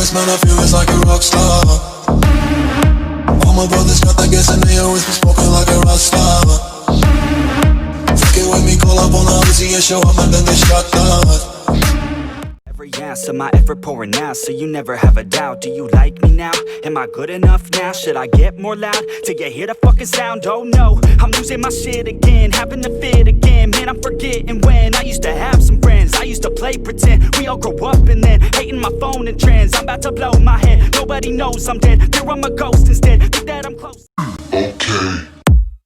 fearless, man, I feel it's like a rock star. All my brothers got that gas and they always been spoken like a rock star. Fuck it with me, call up on the Uzi and show up and then they shot that. Every ounce of my effort pouring out, so you never have a doubt. Do you like me now? Am I good enough now? Should I get more loud till you hear the fucking sound? Oh no, I'm losing my shit again, having to fit again. Man, I'm forgetting when I used to have some friends. I used to play pretend, we all grow up and then hating my phone and trends. I'm about to blow my head, nobody knows I'm dead. Fear I'm a ghost instead, think that I'm close. Okay,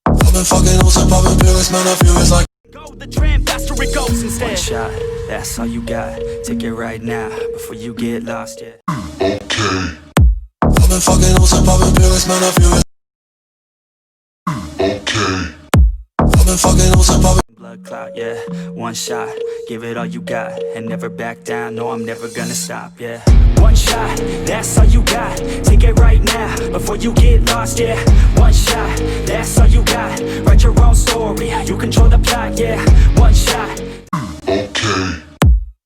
I've been fucking on some poppin' fearless, man, I feel it's like go the trend, faster it goes instead. One shot, that's all you got. Take it right now, before you get lost, yeah. Okay, I've been fucking on some poppin' fearless, man, I feel it. Okay, I've been fucking on some poppin' blood clot, yeah. One shot, give it all you got, and never back down. No, I'm never gonna stop, yeah. One shot, that's all you got. Take it right now, before you get lost, yeah. One shot, that's all you got. Write your own story, you control the plot, yeah. One shot. Okay,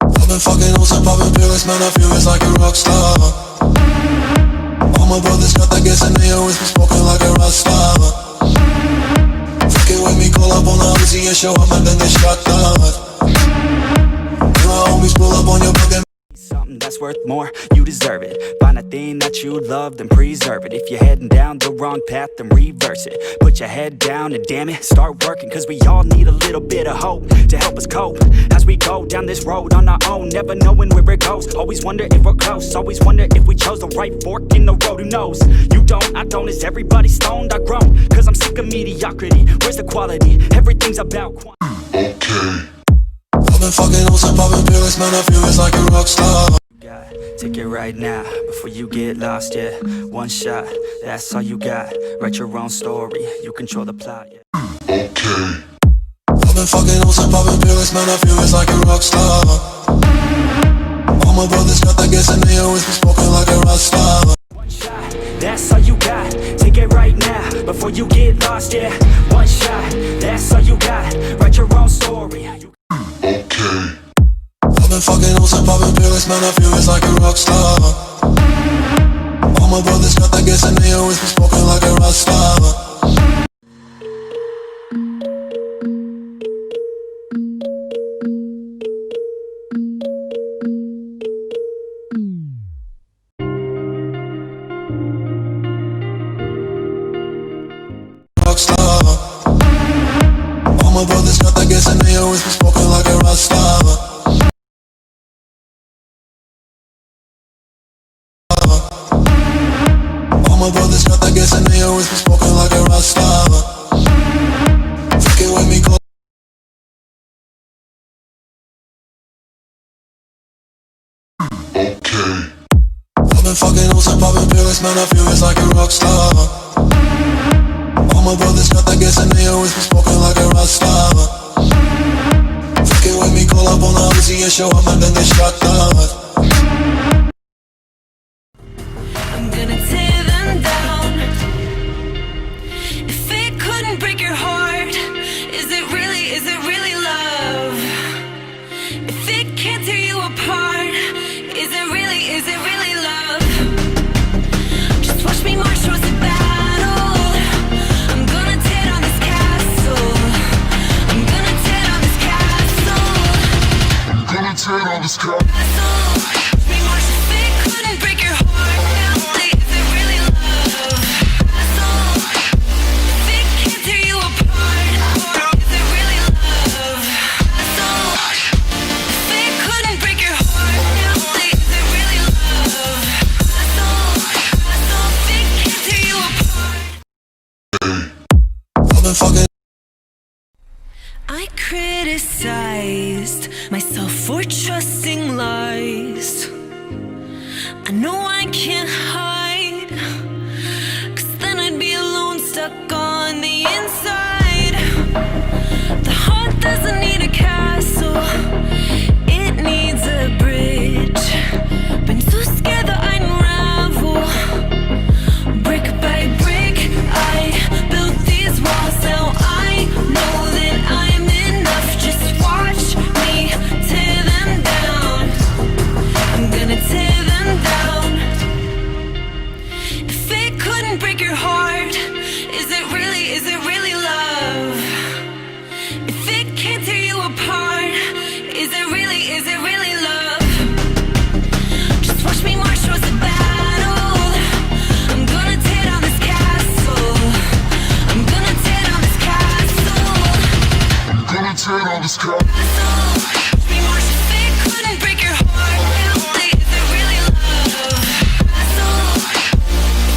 I've been fucking on some poppin' fearless, man, I feel it's like a rock star. All my brothers got that gas and they always been spoken like a rock star. Fuck it with me, call up on the Uzi and show up and then they shot that. And my homies pull up on your block and Something that's worth more, you deserve it. Find a thing that you love, then preserve it. If you're heading down the wrong path, then reverse it. Put your head down and damn it, start working. Cause we all need a little bit of hope to help us cope as we go down this road on our own, never knowing where it goes. Always wonder if we're close, always wonder if we chose the right fork in the road. Who knows? You don't, I don't, is everybody stoned? I've grown, cause I'm sick of mediocrity. Where's the quality? Everything's about quantity. okay, I've been fucking on some poppin' fearless, man, I feel it's like a rock star. Take it right now, before you get lost, yeah. One shot, that's all you got. Write your own story, you control the plot, yeah. Okay, I've been fucking on some poppin' fearless, man, I feel it's like a rock star. All my brothers got that gas and they always been spoken like a rock star. One shot, that's all you got. Take it right now, before you get lost, yeah. One shot, that's all you got. Write your own story. Okay, I've been fucking on some poppin' fearless, man, I feel it's like a rock star. All my brothers got that gas and they always been spoken like a rock star. Rock star. All my brothers got that gas and they always been spoken like a rock star. All my brothers got that gas and they always been spoken like a rock star. Fuck it with me, call okay, I've been fucking on some poppin' fearless, man, I feel it's like a rock star. All my brothers got that gas and they always been spoken like a rock star. Fuck it with me, call up on the Uzi and show up and then they shot that. I'm gonna tear them down. If it couldn't break your heart, is it really love? If it can't tear you apart, is it really love? Just watch me march towards the battle. I'm gonna tear down this castle. I'm gonna tear down this castle. I'm gonna tear down this castle. Watch me march. If it couldn't break your heart, is it really love? If it can't tear you apart, is it really love? If it couldn't break your heart, is it really love? If it can't tear you apart. I've been fucking. I criticized myself for trusting lies. I know I can't hide, cause then I'd be alone, stuck on the inside. The heart doesn't need a castle, it needs a bridge. Been too scared that I'd unravel. Brick by brick, I built these walls. Now I know that I'm enough. Just watch me tear them down. I'm gonna tear them down. brothers got Be more specific, couldn't break your heart. Is it really love?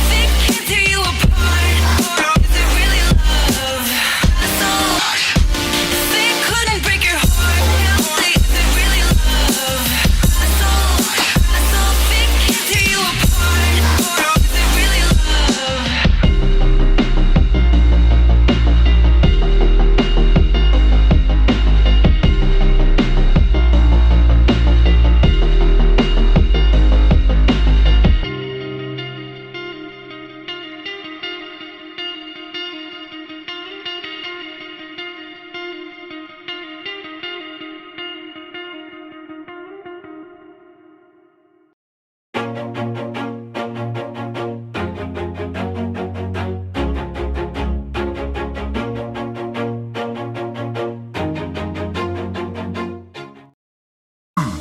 Think can't tear you apart. Is it really love? Think couldn't break your heart. Is it really love? Think can't tear you apart. Is it really love?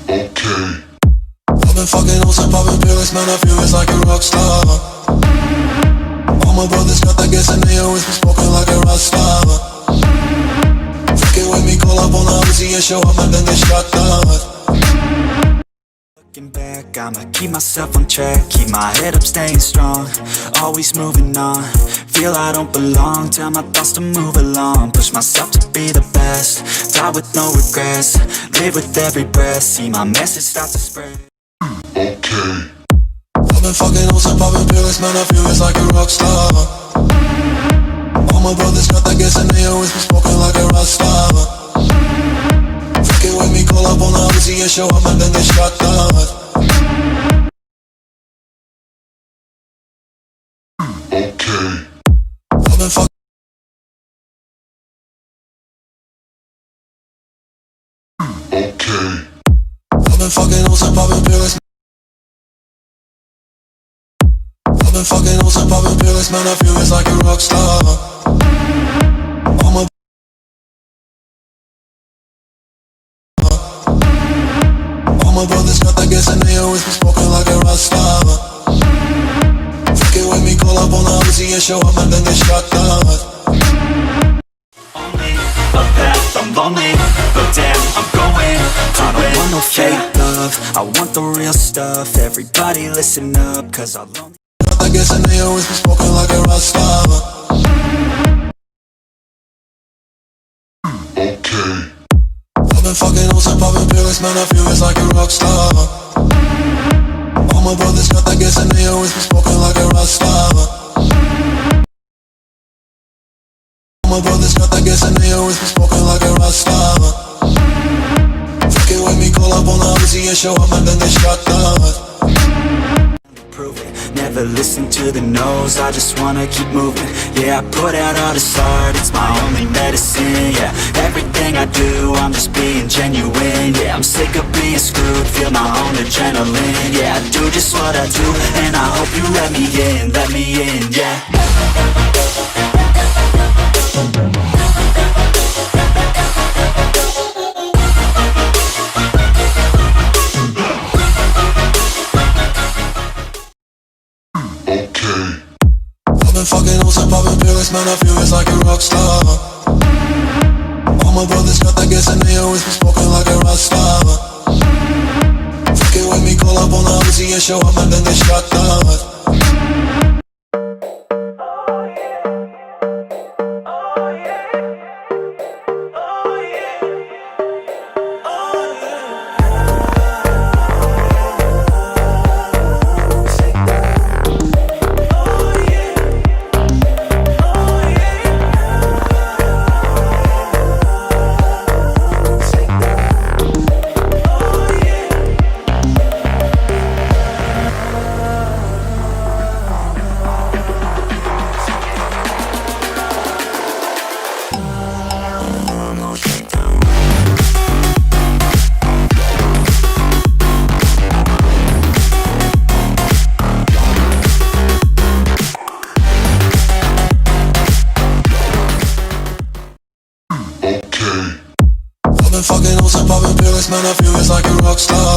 okay. I've been fucking on some poppin' pills, man, I feel it's like a rock star. All my brothers got that gas and they always been smoking like a rock star. Fucking with me, call up on the Uzi and show up and then they shot down. Looking back, I'ma keep myself on track, keep my head up, staying strong, always moving on. Feel I don't belong, tell my thoughts to move along, push myself to be the best, die with no regrets, live with every breath, see my message start to spread. Okay. I've been fucking on some poppin' pills, man, I feel it's like a rock star. All my brothers got that gas and they always been smoking like a rock star. Fucking with me, call up on the Uzi and show up and then they shot down. Okay. I've been fucking okay. I've been fucking on some poppin' pills. I've been fucking on some poppin' pills, man, I feel it's like a rock star. All my brothers got that gas and they always been smoking like a rock star. Fucking with me, call up on the Uzi and show up and then they shot down. Only a path, I'm lonely, but damn, I'm going to I don't want no fake love, I want the real stuff. Everybody listen up, cause I'll only Got that gas and they always been smoking like a rock star. Okay. I've been fucking on some poppin' pills, man, I feel it's like a rock star. All my brothers got that gas and they always been smoking like a rock star. All my brothers got that gas and they always been smoking like a rock star. Fucking with me, call up on the Uzi and show up and then they shot down. prove it. Never listen to the no's, I just wanna keep moving. Yeah, I put out all this art, it's my only medicine. Yeah, everything I do, I'm just being genuine. Yeah, I'm sick of being screwed, feel my own adrenaline. Yeah, I do just what I do, and I hope you let me in, yeah. Okay. I've been fucking on some poppin' pills, man, I feel it's like a rock star. All my brothers got that gas and they always been smoking like a rock star. Fucking with me, call up on the Uzi and show up and then they shot down. Fucking on some poppin' pills, man, I feel it's like a rock star.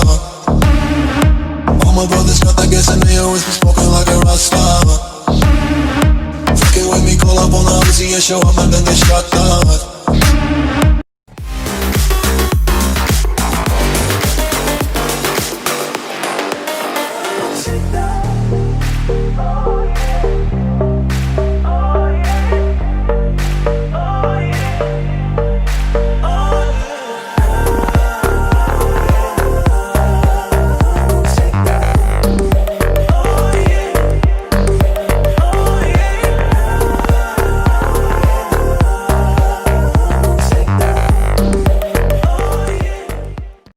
All my brothers got that gas and they always been smoking like a rock star. Fucking with me, call up on the Uzi and show up and then they shot down.